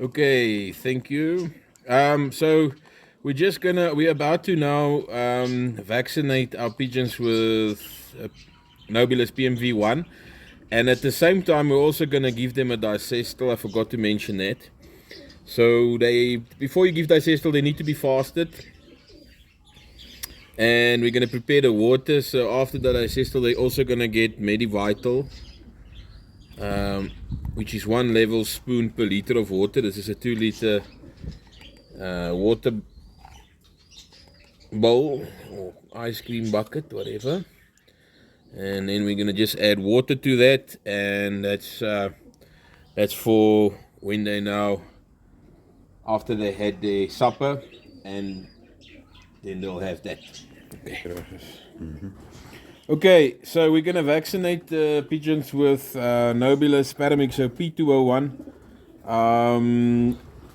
Okay, thank you. So we're about to now vaccinate our pigeons with Nobilis PMV1, and at the same time we're also gonna give them a dicestal. I forgot to mention that. So before you give dicestal, they need to be fasted, and we're gonna prepare the water. So after the dicestal, they're also gonna get Medivital, which is 1 level spoon per liter of water. This is a 2-liter water bowl or ice cream bucket, whatever. And then we're gonna just add water to that, and that's for when they now, after they had their supper, and then they'll have that. Okay. Okay, so we're gonna vaccinate the pigeons with Nobilis Paramyxo P201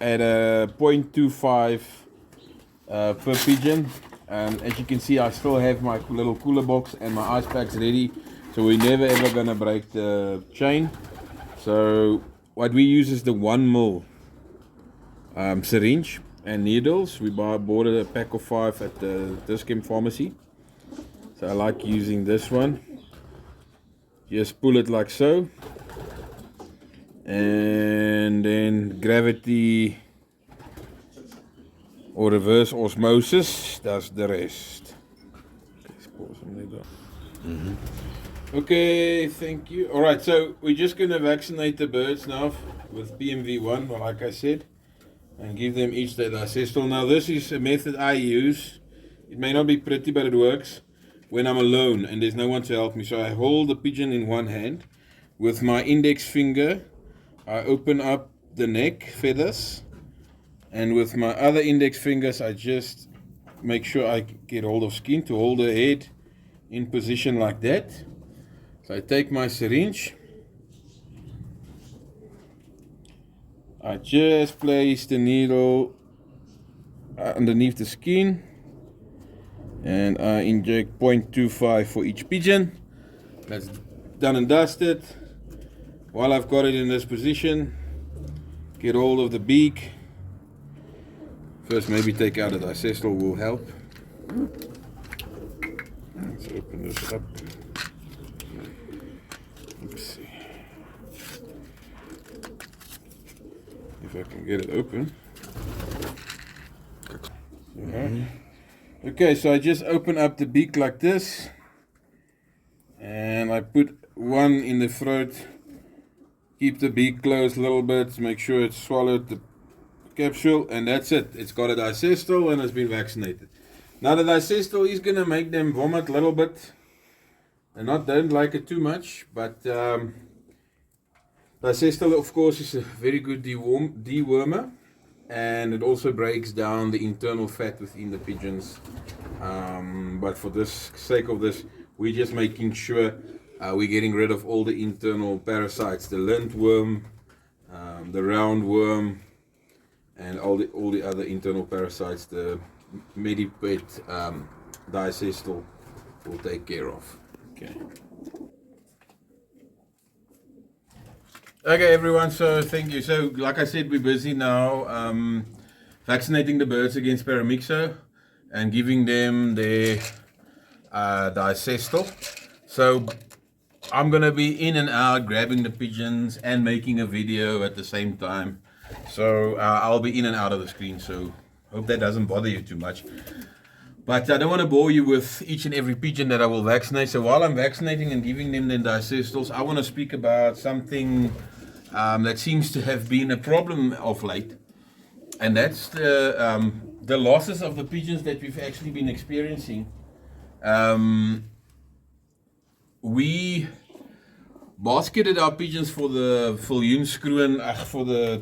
at a 0.25 per pigeon. As you can see, I still have my little cooler box and my ice packs ready, so we're never ever gonna break the chain. So what we use is the 1 ml syringe and needles. We bought a pack of 5 at the Discount Pharmacy. So I like using this one. Just pull it like so, and then gravity or reverse osmosis does the rest. Okay, thank you. Alright, so we're just going to vaccinate the birds now with PMV1, well, like I said, and give them each their dicestal. Now this is a method I use. It may not be pretty, but it works when I'm alone and there's no one to help me. So I hold the pigeon in one hand. With my index finger, I open up the neck feathers, and with my other index fingers, I just make sure I get hold of skin to hold the head in position like that. So I take my syringe, I just place the needle underneath the skin, and I inject 0.25 for each pigeon. That's done and dusted. While I've got it in this position, get hold of the beak. First, maybe take out a dicestal will help. Let's open this up. Let's see if I can get it open. Okay, so I just open up the beak like this, and I put one in the throat. Keep the beak closed a little bit, make sure it's swallowed the capsule, and that's it. It's got a dicestal and it's been vaccinated. Now the dicestal is gonna make them vomit a little bit. They don't like it too much, but dicestal, of course, is a very good dewormer, and it also breaks down the internal fat within the pigeons. But for this sake of this, we're just making sure we're getting rid of all the internal parasites, the lintworm, the roundworm, and all the other internal parasites. The Medipet dicestal will take care of. Okay, everyone, so thank you. So like I said, we're busy now vaccinating the birds against Paramyxo and giving them their dicestal. So I'm gonna be in and out grabbing the pigeons and making a video at the same time. So I'll be in and out of the screen, so hope that doesn't bother you too much. But I don't want to bore you with each and every pigeon that I will vaccinate. So while I'm vaccinating and giving them the dicestals, I want to speak about something that seems to have been a problem of late, and that's the losses of the pigeons that we've actually been experiencing. We basketed our pigeons for the Viljoenskroon, for the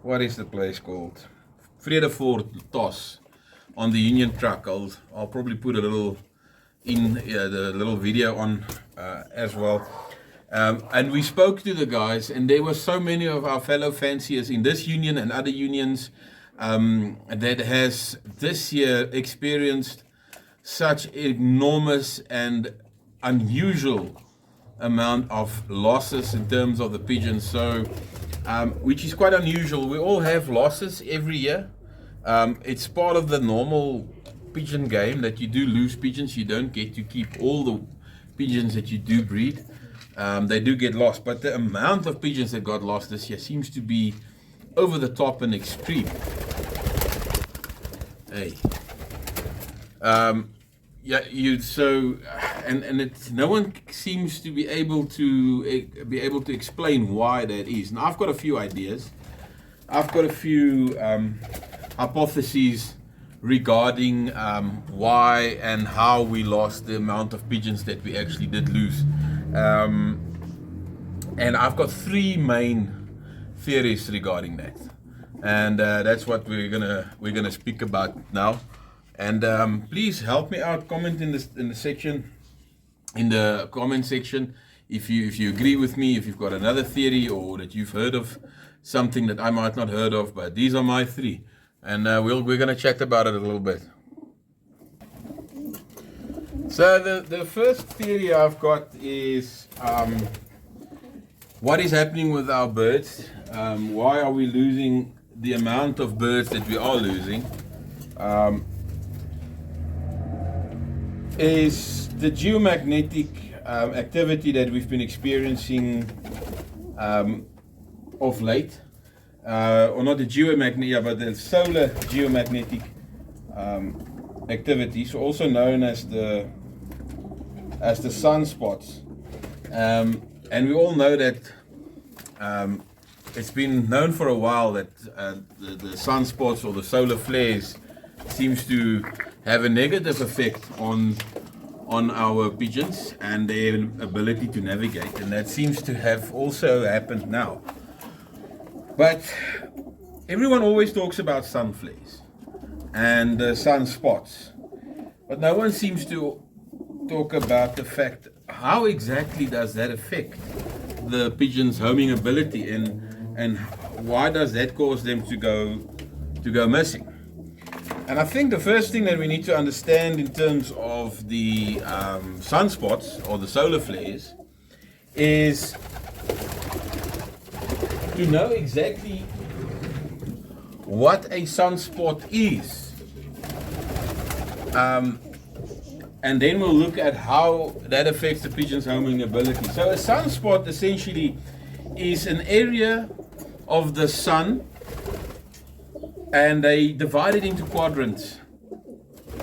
what is the place called? Vredefort Toss on the Union truck. I'll probably put a little in the little video on as well. And we spoke to the guys, and there were so many of our fellow fanciers in this union and other unions that has this year experienced such enormous and unusual amount of losses in terms of the pigeons. So which is quite unusual. We all have losses every year. It's part of the normal pigeon game that you do lose pigeons. You don't get to keep all the pigeons that you do breed. They do get lost, but the amount of pigeons that got lost this year seems to be over the top and extreme. Hey. Yeah, and it's, no one seems to be able to explain why that is. Now I've got a few ideas. I've got a few hypotheses regarding why and how we lost the amount of pigeons that we actually did lose. And I've got three main theories regarding that, and that's what we're gonna speak about now. And please help me out. Comment in the comment section, if you agree with me, if you've got another theory or that you've heard of something that I might not heard of. But these are my three, and we're gonna chat about it a little bit. So the first theory I've got is what is happening with our birds. Why are we losing the amount of birds that we are losing? Is the geomagnetic activity that we've been experiencing of late, or not the geomagnetic, but the solar geomagnetic activities, also known as the sunspots. And we all know that it's been known for a while that the sunspots or the solar flares seems to have a negative effect on our pigeons and their ability to navigate, and that seems to have also happened now. But everyone always talks about sun flares and sunspots, but no one seems to talk about the fact, how exactly does that affect the pigeons' homing ability, and why does that cause them to go missing? And I think the first thing that we need to understand in terms of the sunspots or the solar flares is to know exactly what a sunspot is. And then we'll look at how that affects the pigeon's homing ability. So a sunspot essentially is an area of the sun, and they divide it into quadrants.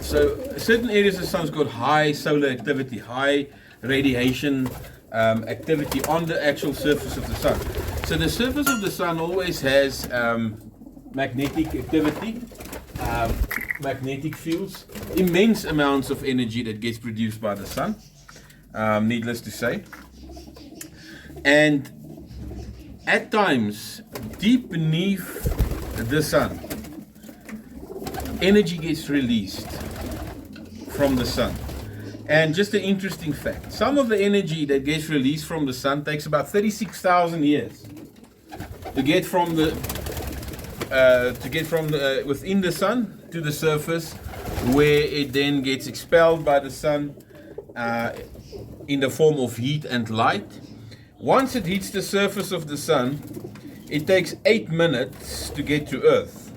So certain areas of the sun's got high solar activity, high radiation activity on the actual surface of the sun. So the surface of the sun always has magnetic activity, magnetic fields, immense amounts of energy that gets produced by the sun, needless to say. And at times, deep beneath the sun, energy gets released from the sun. And just an interesting fact, some of the energy that gets released from the sun takes about 36,000 years to get from within the sun to the surface, where it then gets expelled by the sun in the form of heat and light. Once it hits the surface of the sun, it takes 8 minutes to get to Earth,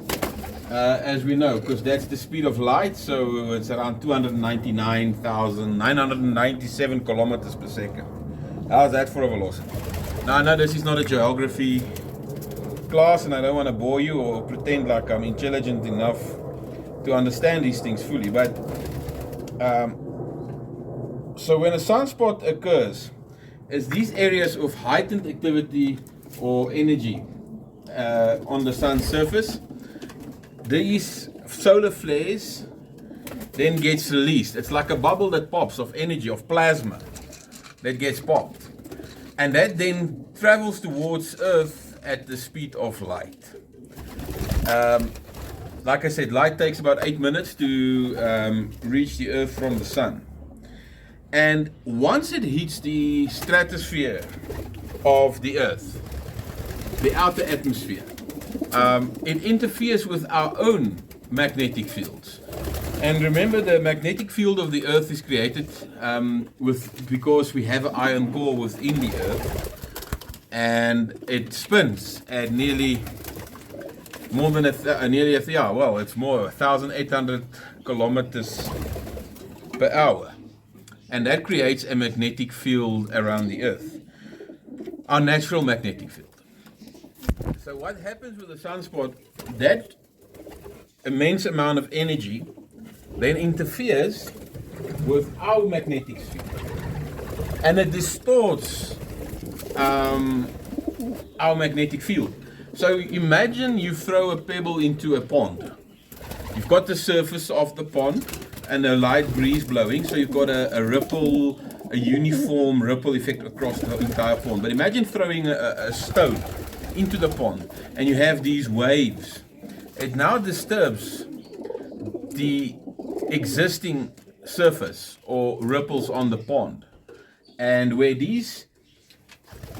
as we know, because that's the speed of light. So it's around 299,997 kilometers per second. How's that for a velocity? Now I know this is not a geography class, and I don't want to bore you or pretend like I'm intelligent enough to understand these things fully, but so when a sunspot occurs, it's these areas of heightened activity or energy on the sun's surface. These solar flares then gets released. It's like a bubble that pops of energy, of plasma that gets popped, and that then travels towards Earth at the speed of light. Like I said, light takes about 8 minutes to reach the Earth from the sun. And once it hits the stratosphere of the Earth, the outer atmosphere, it interferes with our own magnetic fields. And remember, the magnetic field of the Earth is created because we have an iron core within the Earth. and it spins at nearly more than it's more 1,800 kilometers per hour, and that creates a magnetic field around the Earth, our natural magnetic field. So what happens with the sunspot? That immense amount of energy then interferes with our magnetic field, and it distorts our magnetic field. So imagine you throw a pebble into a pond. You've got the surface of the pond and a light breeze blowing, so you've got a ripple, a uniform ripple effect across the entire pond. But imagine throwing a stone into the pond and you have these waves. It now disturbs the existing surface or ripples on the pond. And where these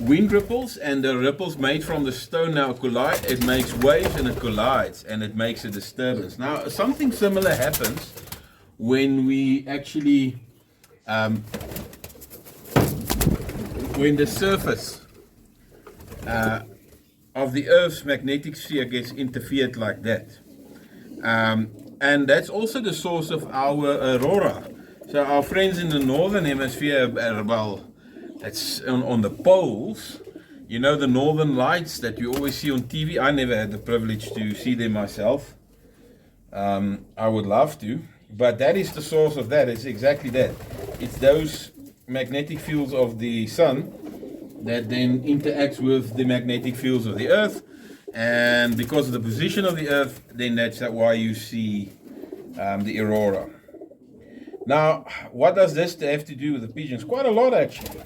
wind ripples and the ripples made from the stone now collide, it makes waves and it collides and it makes a disturbance. Now, something similar happens when we actually, when the surface of the Earth's magnetic sphere gets interfered like that. And that's also the source of our aurora. So our friends in the northern hemisphere, well, it's on the poles, you know, the northern lights that you always see on TV. I never had the privilege to see them myself. I would love to, but that is the source of that. It's exactly that. It's those magnetic fields of the sun that then interacts with the magnetic fields of the Earth, and because of the position of the Earth, then that's why you see the aurora. Now, what does this have to do with the pigeons? Quite a lot, actually.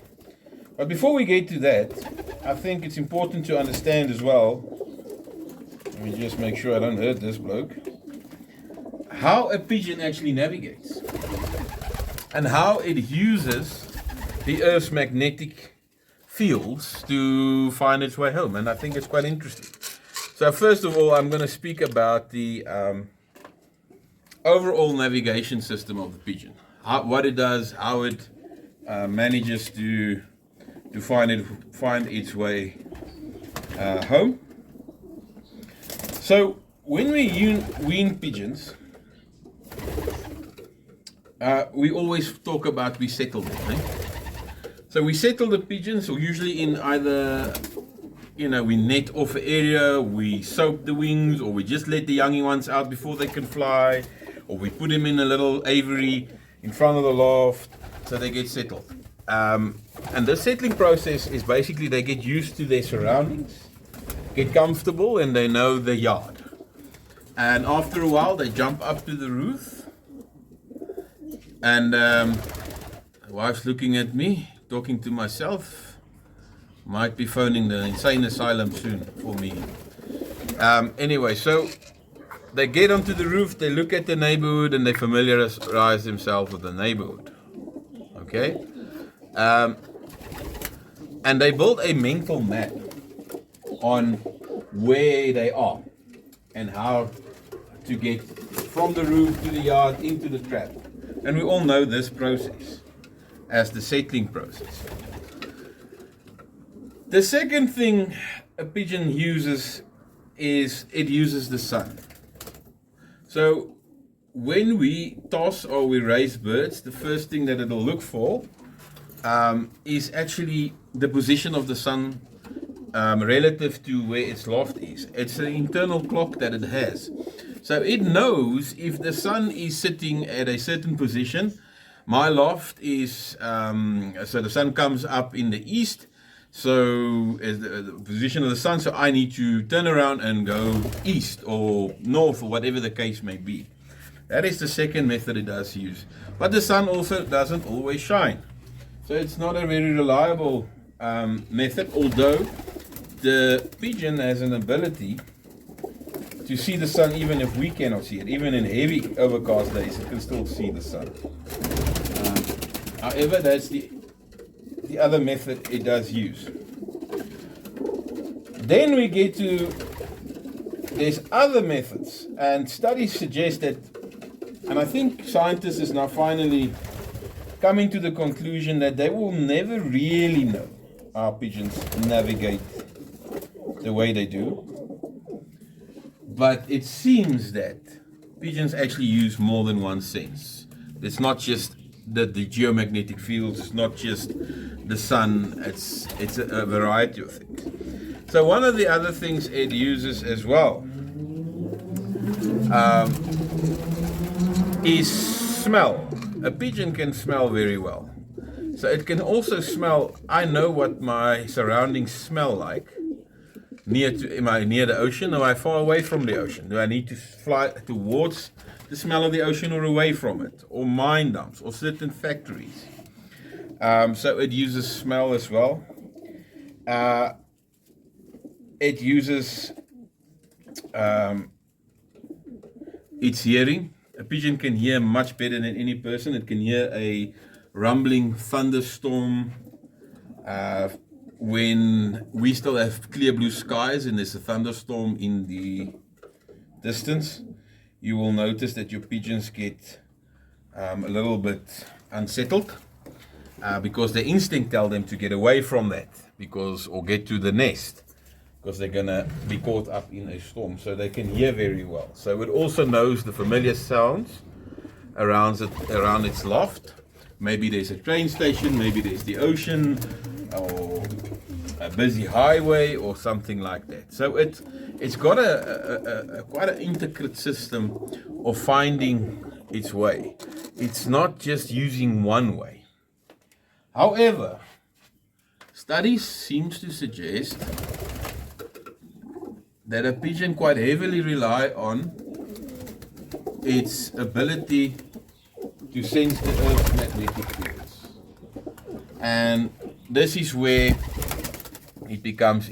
But before we get to that, I think it's important to understand as well, let me just make sure I don't hurt this bloke, how a pigeon actually navigates and how it uses the Earth's magnetic fields to find its way home. And I think it's quite interesting. So first of all, I'm going to speak about the overall navigation system of the pigeon. What it does, how it manages to find its way home. So when we wean pigeons, we always talk about we settle them. Right? So we settle the pigeons, or usually in either, you know, we net off an area, we soak the wings, or we just let the young ones out before they can fly, or we put them in a little aviary in front of the loft so they get settled. And the settling process is basically they get used to their surroundings, get comfortable, and they know the yard. And after a while, they jump up to the roof. And the wife's looking at me, talking to myself. Might be phoning the insane asylum soon for me. Anyway, so they get onto the roof, they look at the neighborhood, and they familiarize themselves with the neighborhood. Okay? And they build a mental map on where they are and how to get from the roof to the yard into the trap. And we all know this process as the settling process. The second thing a pigeon uses is it uses the sun. So when we toss or we raise birds, the first thing that it'll look for is actually the position of the sun relative to where its loft is. It's an internal clock that it has. So it knows if the sun is sitting at a certain position, my loft is, so the sun comes up in the east, so is the position of the sun, so I need to turn around and go east or north or whatever the case may be. That is the second method it does use. But the sun also doesn't always shine. So it's not a very reliable method, although the pigeon has an ability to see the sun even if we cannot see it. Even in heavy overcast days, it can still see the sun. However, that's the other method it does use. Then we get to, there's other methods, and studies suggest that, and I think scientists is now finally coming to the conclusion that they will never really know our pigeons navigate the way they do. But it seems that pigeons actually use more than one sense. It's not just the geomagnetic fields, it's not just the sun, it's a variety of things. So one of the other things it uses as well is smell. A pigeon can smell very well. So it can also smell, I know what my surroundings smell like. Am I near the ocean or am I far away from the ocean? Do I need to fly towards the smell of the ocean or away from it? Or mine dumps or certain factories. So it uses smell as well. It uses its hearing. A pigeon can hear much better than any person. It can hear a rumbling thunderstorm when we still have clear blue skies and there's a thunderstorm in the distance. You will notice that your pigeons get a little bit unsettled because their instinct tells them to get away from that or get to the nest, because they're going to be caught up in a storm. So they can hear very well. So it also knows the familiar sounds around its loft. Maybe there's a train station, maybe there's the ocean, or a busy highway, or something like that. So it's got a quite an intricate system of finding its way. It's not just using one way. However, studies seem to suggest that a pigeon quite heavily rely on its ability to sense the Earth's magnetic fields. And this is where it becomes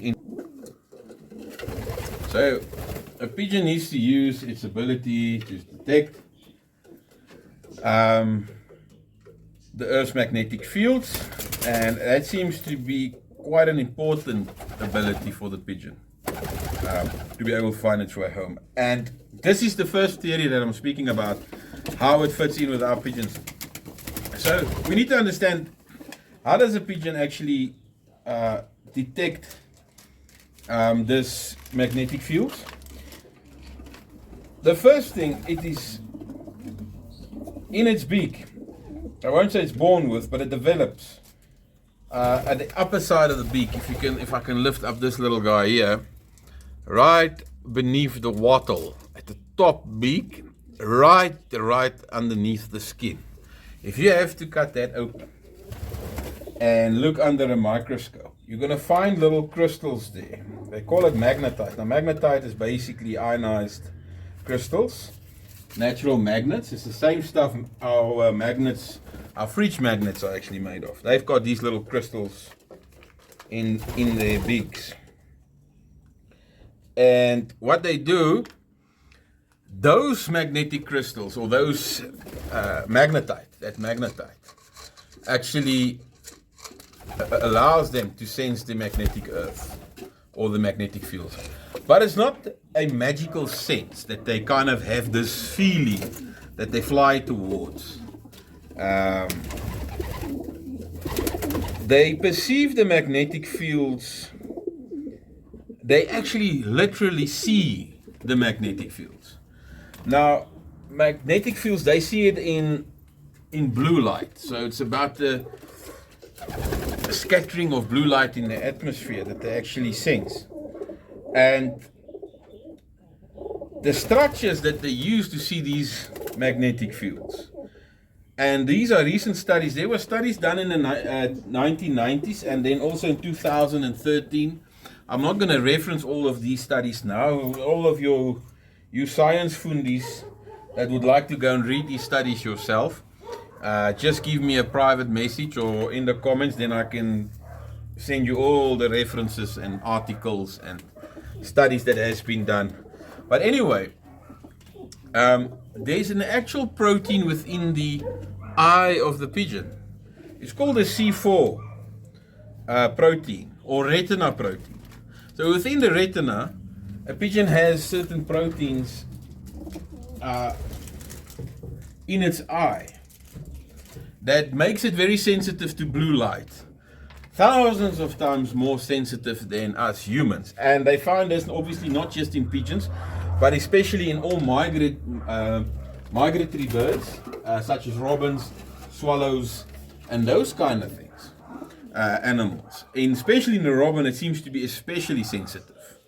So a pigeon needs to use its ability to detect the Earth's magnetic fields, and that seems to be quite an important ability for the pigeon. To be able to find its way home. And this is the first theory that I'm speaking about, how it fits in with our pigeons. So we need to understand, how does a pigeon actually detect this magnetic field? The first thing, it is in its beak. I won't say it's born with, but it develops at the upper side of the beak. If I can lift up this little guy here, right beneath the wattle, at the top beak, right underneath the skin. If you have to cut that open and look under a microscope, you're going to find little crystals there. They call it magnetite. Now, magnetite is basically ionized crystals, natural magnets. It's the same stuff our fridge magnets are actually made of. They've got these little crystals in their beaks. And what they do, those magnetic crystals, or those magnetite, actually allows them to sense the magnetic earth or the magnetic fields. But it's not a magical sense that they kind of have this feeling that they fly towards. They perceive the magnetic fields. They actually literally see the magnetic fields. Now, magnetic fields, they see it in blue light. So it's about the scattering of blue light in the atmosphere that they actually sense. And the structures that they use to see these magnetic fields. And these are recent studies. There were studies done in the 1990s and then also in 2013. I'm not going to reference all of these studies now. All of you science fundies that would like to go and read these studies yourself, just give me a private message or in the comments, then I can send you all the references and articles and studies that has been done. But anyway, there's an actual protein within the eye of the pigeon. It's called a C4 protein or retina protein. So within the retina, a pigeon has certain proteins in its eye that makes it very sensitive to blue light. thousands of times more sensitive than us humans. And they find this obviously not just in pigeons, but especially in all migratory birds, such as robins, swallows, and those kind of things, animals. And especially in the robin, it seems to be especially sensitive.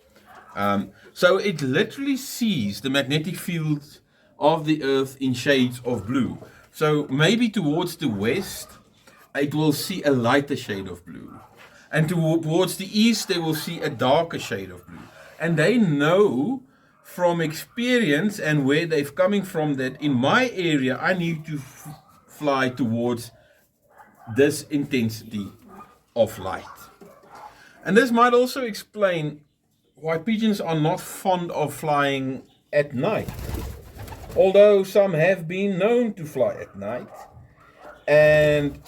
So it literally sees the magnetic field of the Earth in shades of blue. So maybe towards the west, it will see a lighter shade of blue. And towards the east, they will see a darker shade of blue. And they know from experience and where they're coming from that in my area, I need to fly towards this intensity of light. And this might also explain why pigeons are not fond of flying at night. Although some have been known to fly at night. And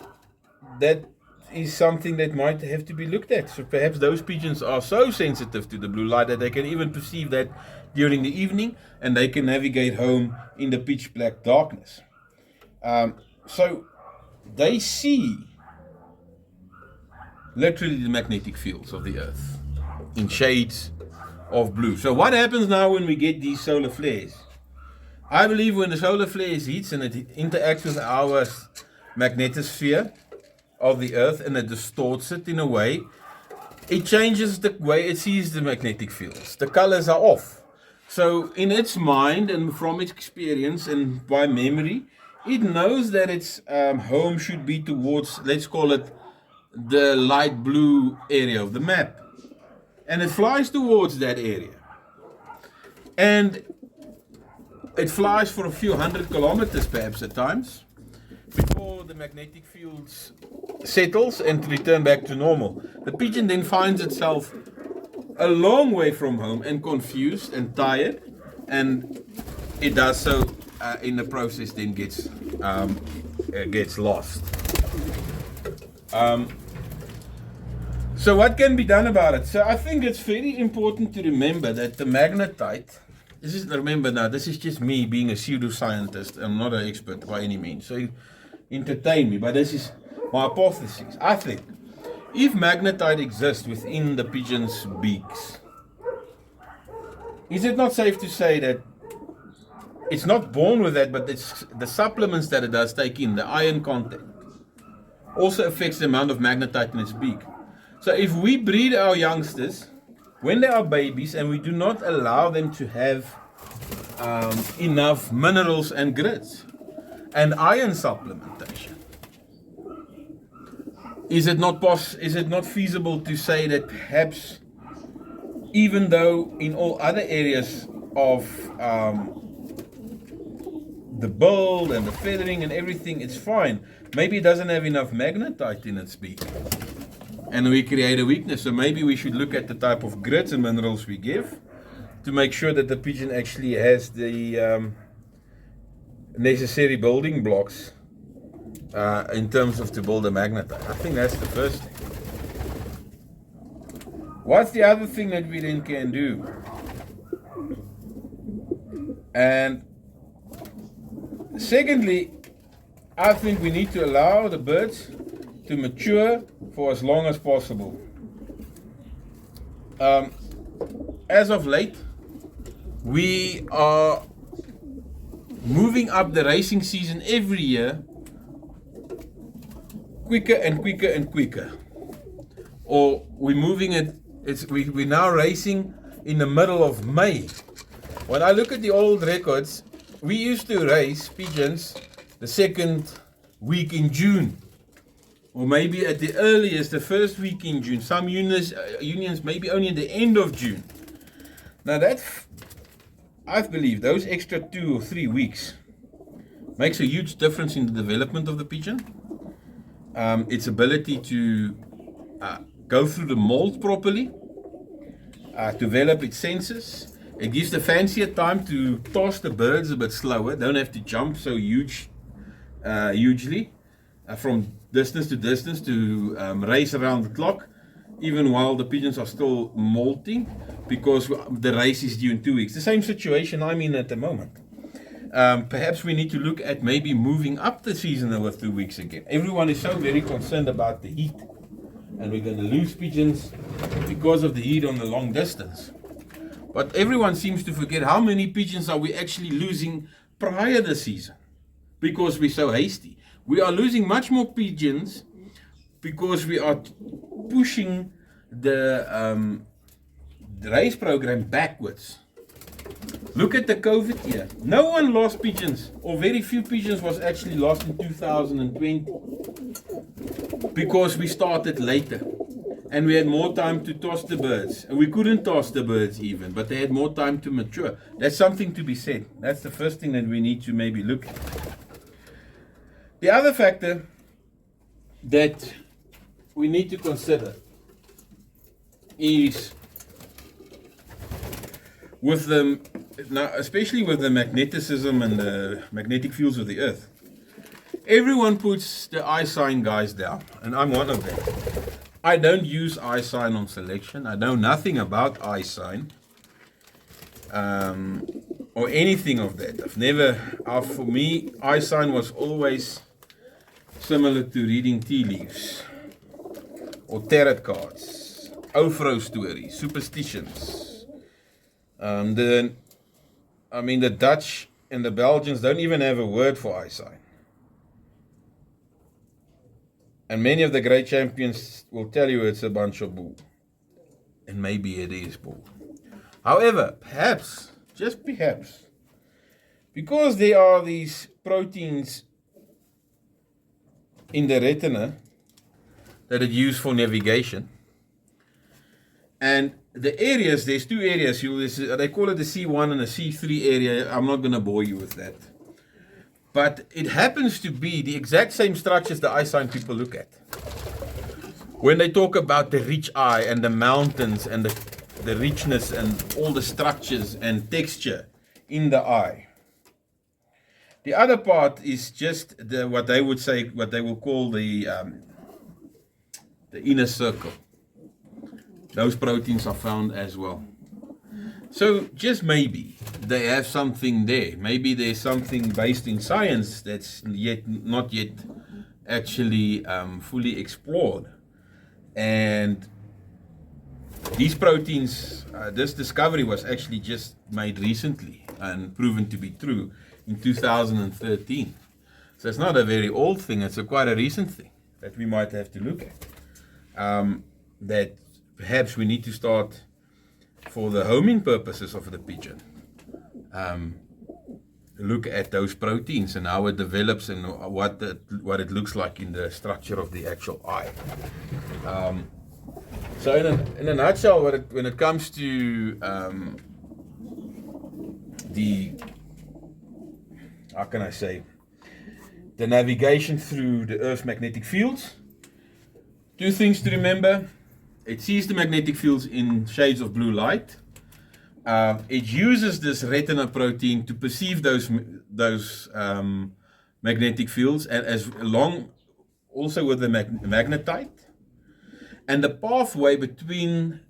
that is something that might have to be looked at. So perhaps those pigeons are so sensitive to the blue light that they can even perceive that during the evening, and they can navigate home in the pitch black darkness. So they see literally the magnetic fields of the Earth in shades of blue. So what happens now when we get these solar flares? I believe when the solar flare heats and it interacts with our magnetosphere of the Earth and it distorts it in a way, it changes the way it sees the magnetic fields. The colors are off. So in its mind and from its experience and by memory, it knows that its home should be towards, let's call it, the light blue area of the map. And it flies towards that area. And it flies for a few hundred kilometers perhaps at times before the magnetic fields settles and return back to normal. The pigeon then finds itself a long way from home and confused and tired, and it does so in the process then gets lost. So what can be done about it? So I think it's very important to remember that the magnetite, this is just me being a pseudoscientist. I'm not an expert by any means, so entertain me, but this is my hypothesis. I think if magnetite exists within the pigeon's beaks, is it not safe to say that it's not born with that, but it's the supplements that it does take in, the iron content, also affects the amount of magnetite in its beak? So if we breed our youngsters when they are babies and we do not allow them to have enough minerals and grits and iron supplementation, is it not feasible to say that perhaps, even though in all other areas of the build and the feathering and everything it's fine, maybe it doesn't have enough magnetite in its beak and we create a weakness? So maybe we should look at the type of grits and minerals we give to make sure that the pigeon actually has the necessary building blocks in terms of to build a magnetite. I think that's the first thing. What's the other thing that we then can do? And secondly, I think we need to allow the birds to mature for as long as possible. As of late, we are moving up the racing season every year quicker and quicker and quicker. Or we're moving it, we're now racing in the middle of May. When I look at the old records, we used to race pigeons the second week in June, or maybe at the earliest the first week in June. Some unions maybe only at the end of June. Now that, I believe, those extra 2 or 3 weeks makes a huge difference in the development of the pigeon. Its ability to go through the mold properly, develop its senses. It gives the fancier time to toss the birds a bit slower, don't have to jump so hugely from distance to distance to race around the clock, even while the pigeons are still molting, because the race is due in 2 weeks. The same situation I'm in at the moment. Perhaps we need to look at maybe moving up the season over 2 weeks again. Everyone is so very concerned about the heat and we're going to lose pigeons because of the heat on the long distance. But everyone seems to forget how many pigeons are we actually losing prior to the season because we're so hasty. We are losing much more pigeons because we are pushing the race program backwards. Look at the COVID year. No one lost pigeons, or very few pigeons was actually lost in 2020 because we started later and we had more time to toss the birds. And we couldn't toss the birds even, but they had more time to mature. That's something to be said. That's the first thing that we need to maybe look at. The other factor that we need to consider is with the, now especially with the magneticism and the magnetic fields of the earth. Everyone puts the eye sign guys down, and I'm one of them. I don't use eye sign on selection. I know nothing about eye sign or anything of that. I've never, for me, eye sign was always similar to reading tea leaves or tarot cards, Ofro stories, superstitions. The Dutch and the Belgians don't even have a word for eye sign. And many of the great champions will tell you it's a bunch of bull. And maybe it is bull. However, perhaps, just perhaps, because there are these proteins in the retina that it used for navigation, and the areas, there's two areas, they call it the C1 and the C3 area. I'm not going to bore you with that. But it happens to be the exact same structures the eye sign people look at. When they talk about the rich eye and the mountains and the richness and all the structures and texture in the eye. The other part is just what they will call the inner circle. Those proteins are found as well. So just maybe they have something there. Maybe there's something based in science that's not yet actually fully explored. And these proteins, this discovery was actually just made recently and proven to be true in 2013. So it's not a very old thing. It's quite a recent thing that we might have to look at. That perhaps we need to start, for the homing purposes of the pigeon, look at those proteins and how it develops and what it looks like in the structure of the actual eye. So in a nutshell, when it comes to the navigation through the Earth's magnetic fields, two things to remember. It sees the magnetic fields in shades of blue light. It uses this retina protein to perceive those magnetic fields, and also with the magnetite. And the pathway between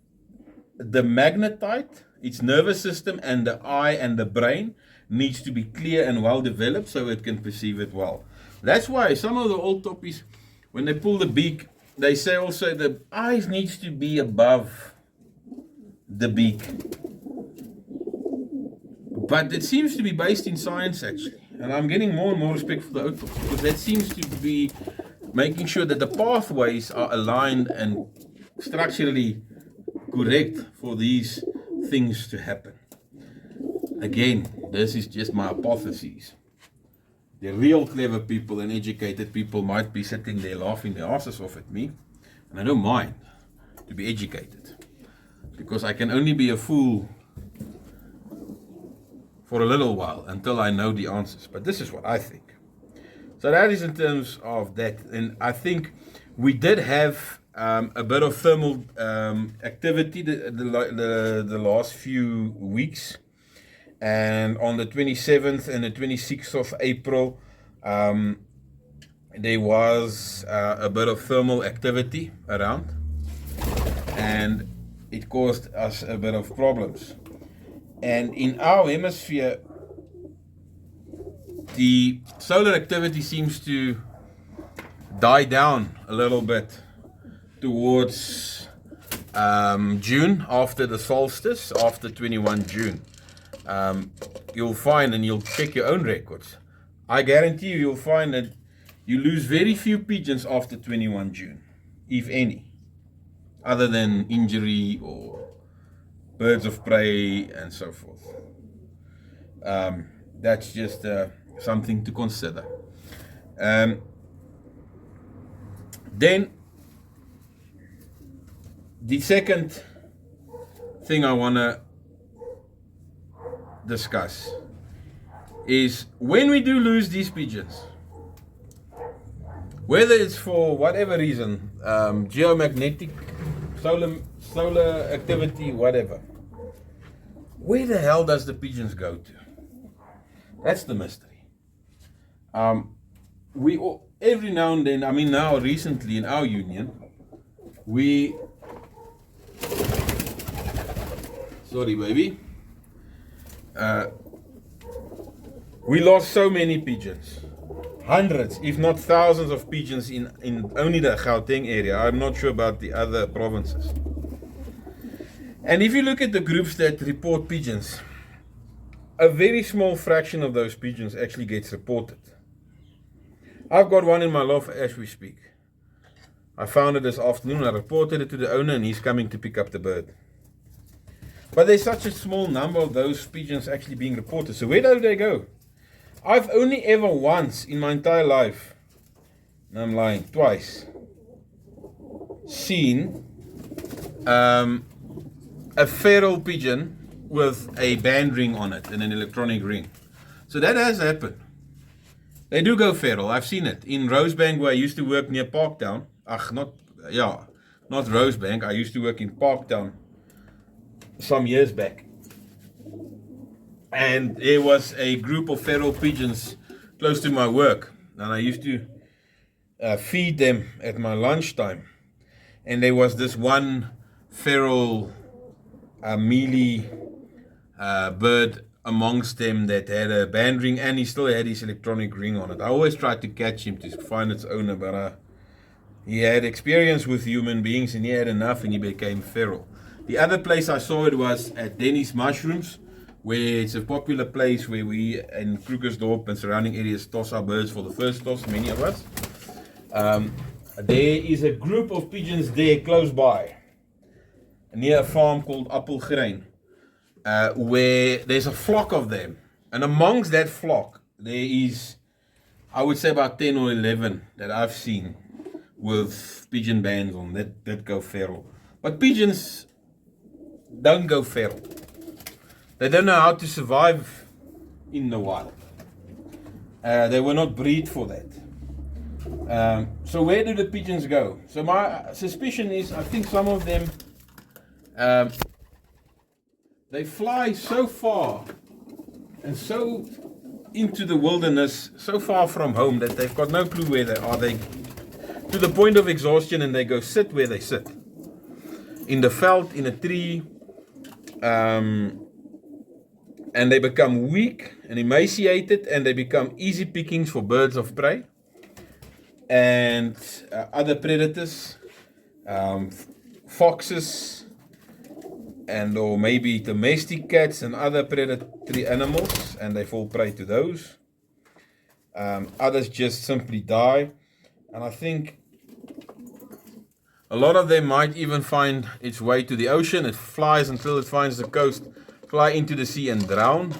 the magnetite, its nervous system, and the eye and the brain needs to be clear and well developed so it can perceive it well. That's why some of the old toppies, when they pull the beak, they say also the eyes needs to be above the beak. But it seems to be based in science actually. And I'm getting more and more respect for the old toppies, because that seems to be making sure that the pathways are aligned and structurally correct for these things to happen. Again, this is just my hypothesis. The real clever people and educated people might be sitting there laughing their asses off at me, and I don't mind to be educated, because I can only be a fool for a little while until I know the answers. But this is what I think. So that is in terms of that. And I think we did have a bit of thermal activity the last few weeks. And on the 27th and the 26th of April, there was a bit of thermal activity around, and it caused us a bit of problems. And in our hemisphere, the solar activity seems to die down a little bit towards June, after the solstice, after 21 June. You'll find, and you'll check your own records, I guarantee you'll find that you lose very few pigeons after 21 June, if any, other than injury or birds of prey and so forth. That's just something to consider. Then the second thing I want to discuss is when we do lose these pigeons, whether it's for whatever reason, geomagnetic, solar activity, whatever, where the hell does the pigeons go to? That's the mystery. We every now and then, I mean now recently in our union, sorry baby, we lost so many pigeons. Hundreds, if not thousands of pigeons in only the Gauteng area. I'm not sure about the other provinces. And if you look at the groups that report pigeons, a very small fraction of those pigeons actually gets reported. I've got one in my loft as we speak. I found it this afternoon, I reported it to the owner, and he's coming to pick up the bird. But there's such a small number of those pigeons actually being reported. So where do they go? I've only ever once in my entire life, and I'm lying, twice, seen a feral pigeon with a band ring on it and an electronic ring. So that has happened. They do go feral. I've seen it in Rosebank, where I used to work near Parktown. Not Rosebank. I used to work in Parktown some years back. And there was a group of feral pigeons close to my work, and I used to feed them at my lunchtime. And there was this one feral mealy bird amongst them that had a band ring, and he still had his electronic ring on it. I always tried to catch him to find its owner, but he had experience with human beings, and he had enough, and he became feral. The other place I saw it was at Denny's Mushrooms, where it's a popular place where we in Krugersdorp and surrounding areas toss our birds for the first toss, many of us. There is a group of pigeons there close by, near a farm called Appelgrein, where there's a flock of them. And amongst that flock, there is, I would say, about 10 or 11 that I've seen with pigeon bands on that go feral. But pigeons don't go feral. They don't know how to survive in the wild. They were not bred for that. So where do the pigeons go? So my suspicion is, I think some of them, they fly so far and so into the wilderness, so far from home, that they've got no clue where they are. They to the point of exhaustion, and they go sit where they sit. In the veld, in a tree, and they become weak and emaciated, and they become easy pickings for birds of prey and other predators, foxes, and or maybe domestic cats and other predatory animals, and they fall prey to those. Others just simply die, and I think a lot of them might even find its way to the ocean. It flies until it finds the coast, fly into the sea and drown.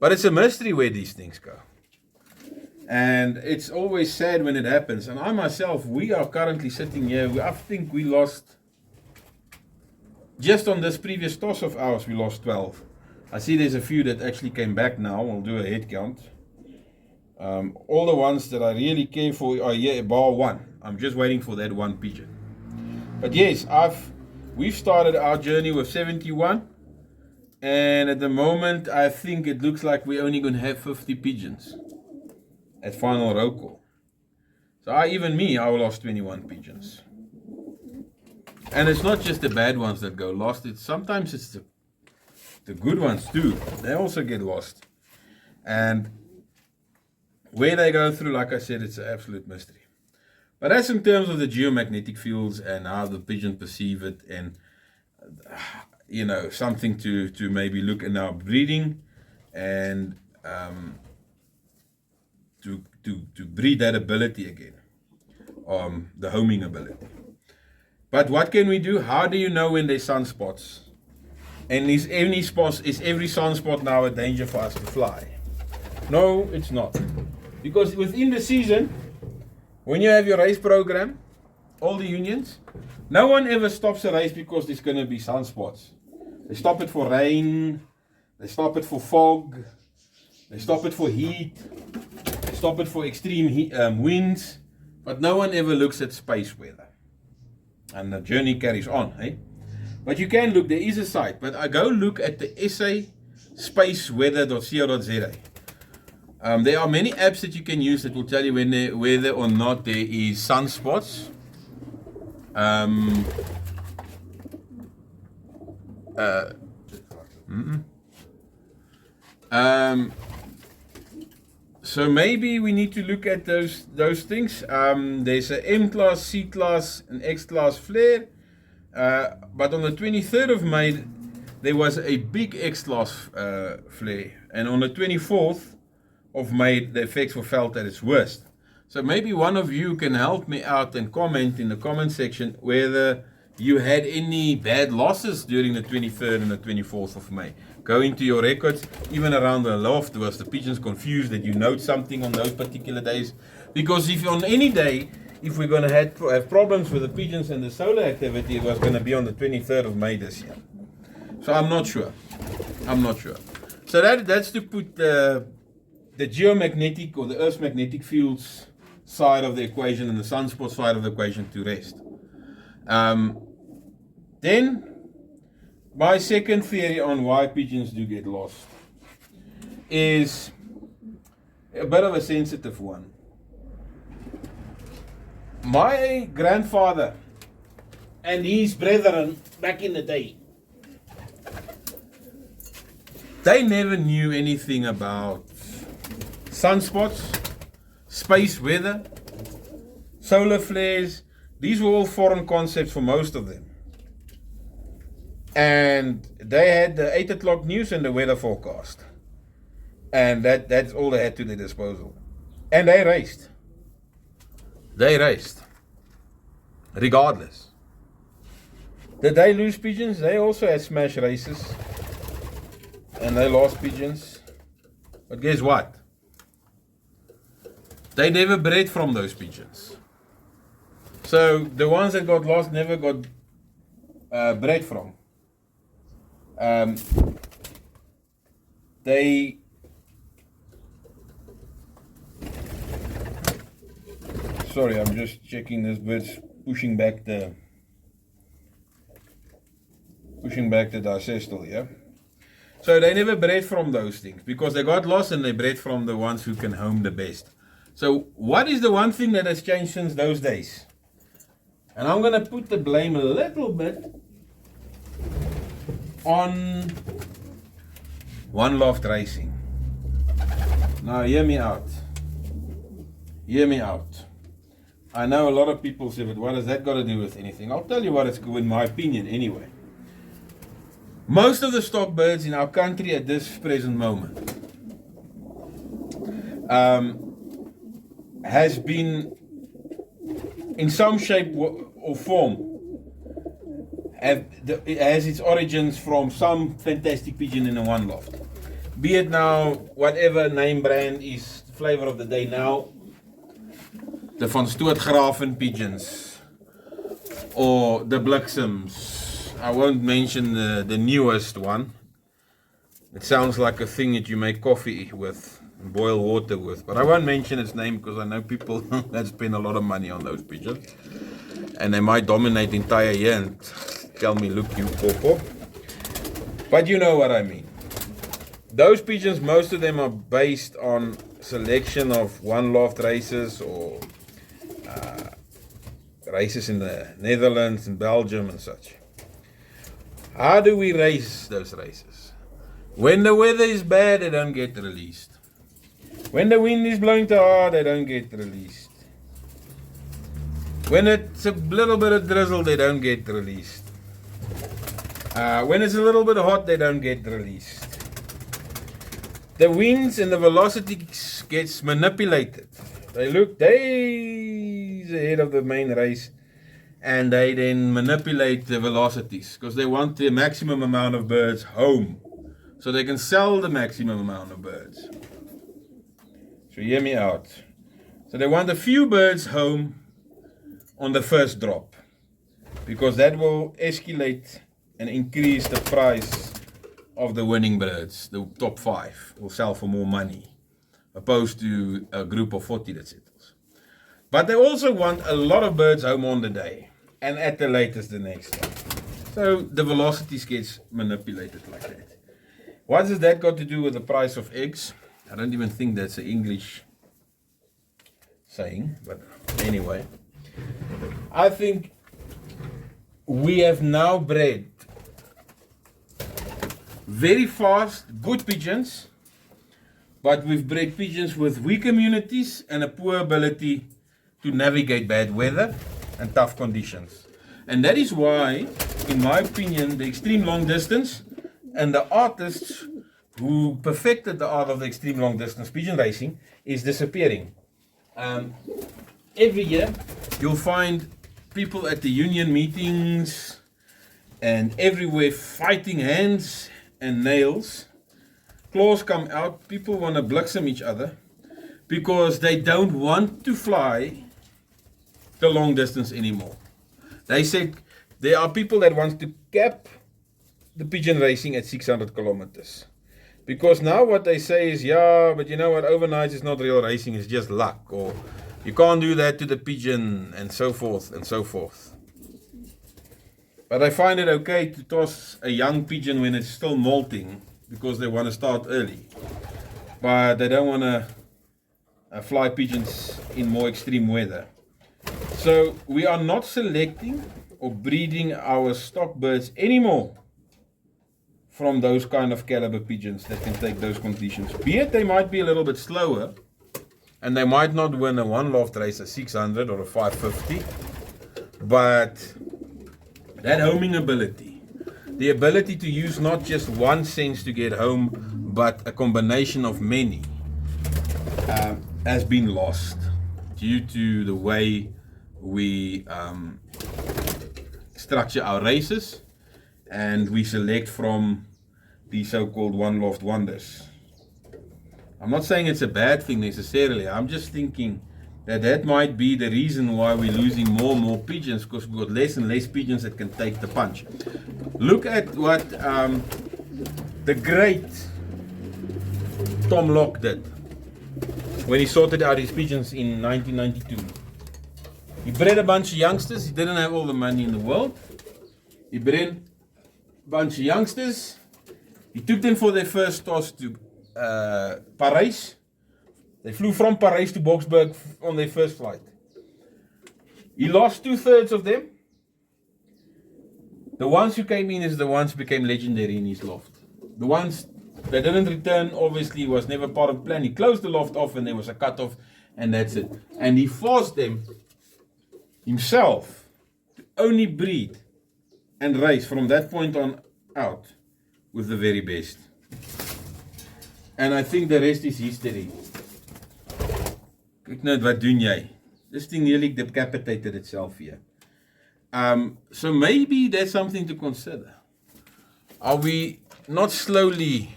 But it's a mystery where these things go. And it's always sad when it happens. And I myself, we are currently sitting here, I think we lost, just on this previous toss of ours, we lost 12. I see there's a few that actually came back now. We'll do a head count. All the ones that I really care for are here, bar one. I'm just waiting for that one pigeon. But yes, we've started our journey with 71. And at the moment, I think it looks like we're only going to have 50 pigeons at final roll call. So I lost 21 pigeons. And it's not just the bad ones that go lost. Sometimes it's the good ones too. They also get lost. And where they go through, like I said, it's an absolute mystery. But that's in terms of the geomagnetic fields and how the pigeon perceive it, and something to maybe look in our breeding and to breed that ability again, the homing ability. But what can we do? How do you know when there's sunspots? And is every sunspot now a danger for us to fly? No, it's not. Because within the season, when you have your race program, all the unions, no one ever stops a race because there's going to be sunspots. They stop it for rain, they stop it for fog, they stop it for heat, they stop it for extreme winds, but no one ever looks at space weather. And the journey carries on, eh? But you can look, there is a site, but I go look at the SA spaceweather.co.za. There are many apps that you can use that will tell you whether or not there is sunspots. So maybe we need to look at those things. There's an M class, C class, and X class flare. But on the 23rd of May, there was a big X class flare, and on the 24th of May, the effects were felt at its worst. So maybe one of you can help me out and comment in the comment section whether you had any bad losses during the 23rd and the 24th of May. Go into your records, even around the loft, was the pigeons confused that you note something on those particular days? Because if on any day, if we're going to have problems with the pigeons and the solar activity, it was going to be on the 23rd of May this year. So I'm not sure. So that's to put the geomagnetic or the Earth's magnetic fields side of the equation and the sunspot side of the equation to rest. Then, my second theory on why pigeons do get lost is a bit of a sensitive one. My grandfather and his brethren back in the day, they never knew anything about sunspots, space weather, solar flares. These were all foreign concepts for most of them. And they had the 8 o'clock news and the weather forecast. And that's all they had to their disposal. And they raced. Regardless. Did they lose pigeons? They also had smash races. And they lost pigeons. But guess what? They never bred from those pigeons. So the ones that got lost never got bred from. Sorry, I'm just checking this bird's pushing back the digestal, yeah? So they never bred from those things because they got lost and they bred from the ones who can home the best. So what is the one thing that has changed since those days? And I'm going to put the blame a little bit on One Loft Racing. Now hear me out. I know a lot of people say, but what has that got to do with anything? I'll tell you what it's in my opinion anyway. Most of the stock birds in our country at this present moment has been in some shape or form it has its origins from some fantastic pigeon in a one loft. Be it now whatever name brand is the flavor of the day now, the Van Stootgraven pigeons or the Bliksems. I won't mention the newest one. It sounds like a thing that you make coffee with and boil water with, but I won't mention its name because I know people that spend a lot of money on those pigeons and they might dominate the entire year and tell me, look, you popo. But you know what I mean. Those pigeons, most of them are based on selection of one loft races or races in the Netherlands and Belgium and such. How do we race those races? When the weather is bad, they don't get released. When the wind is blowing too hard, they don't get released. When it's a little bit of drizzle, they don't get released. When it's a little bit hot, they don't get released. The winds and the velocity gets manipulated. They look days ahead of the main race, and they then manipulate the velocities because they want the maximum amount of birds home, so they can sell the maximum amount of birds. So hear me out. So they want a few birds home on the first drop, because that will escalate and increase the price of the winning birds. The top 5 will sell for more money, opposed to a group of 40 that settles. But they also want a lot of birds home on the day, and at the latest the next day. So the velocities gets manipulated like that. What has that got to do with the price of eggs? I don't even think that's an English saying, but anyway. I think we have now bred very fast, good pigeons, but we've bred pigeons with weak immunities and a poor ability to navigate bad weather and tough conditions. And that is why, in my opinion, the extreme long distance and the artists who perfected the art of the extreme long distance pigeon racing is disappearing. Every year you'll find people at the union meetings and everywhere fighting hands and nails. Claws come out, people want to bliksem each other because they don't want to fly the long distance anymore. They said there are people that want to cap the pigeon racing at 600 kilometers. Because now what they say is, yeah, but you know what, overnight is not real racing, it's just luck, or you can't do that to the pigeon, and so forth and so forth. But I find it okay to toss a young pigeon when it's still molting, because they want to start early. But they don't want to fly pigeons in more extreme weather. So we are not selecting or breeding our stock birds anymore from those kind of caliber pigeons that can take those conditions. Be it they might be a little bit slower, and they might not win a one loft race, a 600 or a 550, but that homing ability, the ability to use not just one sense to get home, but a combination of many, has been lost due to the way we structure our races, and we select from the so-called one loft wonders. I'm not saying it's a bad thing necessarily. I'm just thinking that that might be the reason why we're losing more and more pigeons, because we've got less and less pigeons that can take the punch. Look at what the great Tom Locke did when he sorted out his pigeons in 1992. He bred a bunch of youngsters. He didn't have all the money in the world. He bred a bunch of youngsters. He took them for their first toss to Paris. They flew from Paris to Boksburg on their first flight. He lost 2/3 of them. The ones who came in is the ones who became legendary in his loft. The ones that didn't return, obviously, was never part of the plan. He closed the loft off and there was a cut-off, and that's it. And he forced them himself to only breed and race from that point on out with the very best. And I think the rest is history. Kyk nou, wat doen jy? This thing nearly decapitated itself here. So maybe that's something to consider. Are we not slowly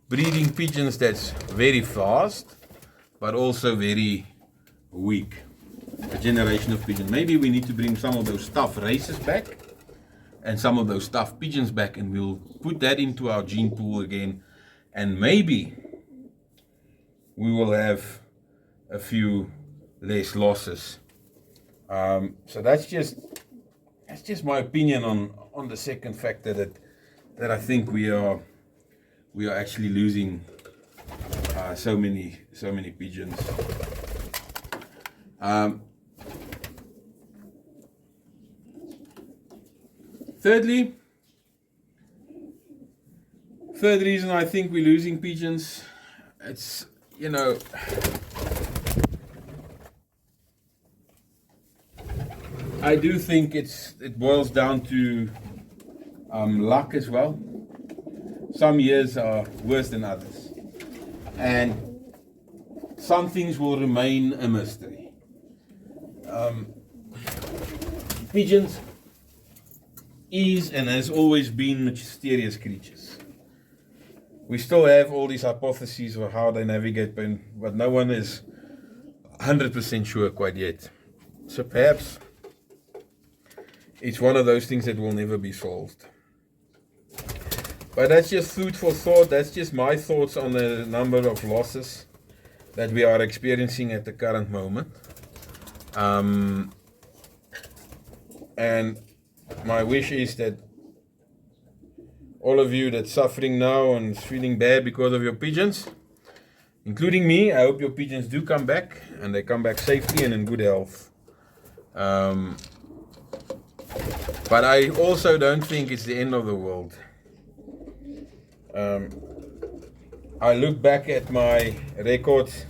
breeding pigeons that's very fast, but also very weak? A generation of pigeons. Maybe we need to bring some of those tough races back, and some of those tough pigeons back, and we'll put that into our gene pool again, and maybe we will have a few less losses. So that's just my opinion on the second factor, that I think we are actually losing so many pigeons. Third reason I think we're losing pigeons, it's, I do think it boils down to luck as well. Some years are worse than others, and some things will remain a mystery. Pigeons is and has always been mysterious creatures. We still have all these hypotheses of how they navigate, but no one is 100% sure quite yet. So perhaps it's one of those things that will never be solved. But that's just food for thought. That's just my thoughts on the number of losses that we are experiencing at the current moment. And my wish is that all of you that's suffering now and is feeling bad because of your pigeons, including me, I hope your pigeons do come back and they come back safely and in good health. But I also don't think it's the end of the world. I look back at my records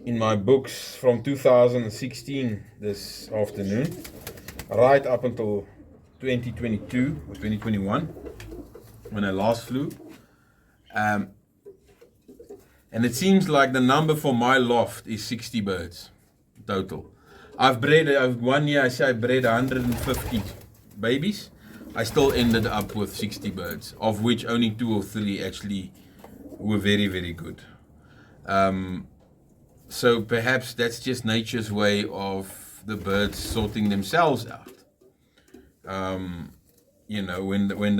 in my books from 2016 this afternoon, right up until 2022 or 2021 when I last flew. And it seems like the number for my loft is 60 birds total. One year I bred 150 babies. I still ended up with 60 birds, of which only 2 or 3 actually were very, very good. So perhaps that's just nature's way of the birds sorting themselves out. You know, when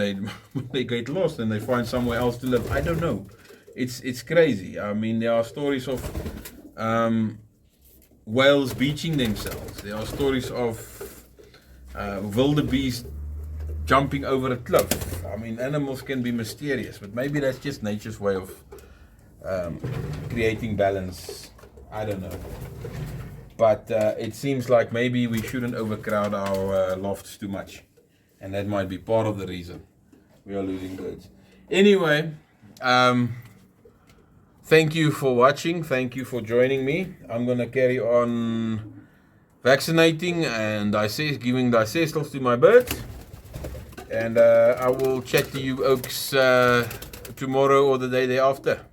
they get lost and they find somewhere else to live. I don't know. It's crazy. I mean, there are stories of whales beaching themselves. There are stories of wildebeest jumping over a cliff. I mean, animals can be mysterious, but maybe that's just nature's way of creating balance. I don't know. But it seems like maybe we shouldn't overcrowd our lofts too much. And that might be part of the reason we are losing birds. Anyway, thank you for watching. Thank you for joining me. I'm going to carry on vaccinating and giving dicestals to my birds. And I will chat to you oaks tomorrow or the day thereafter.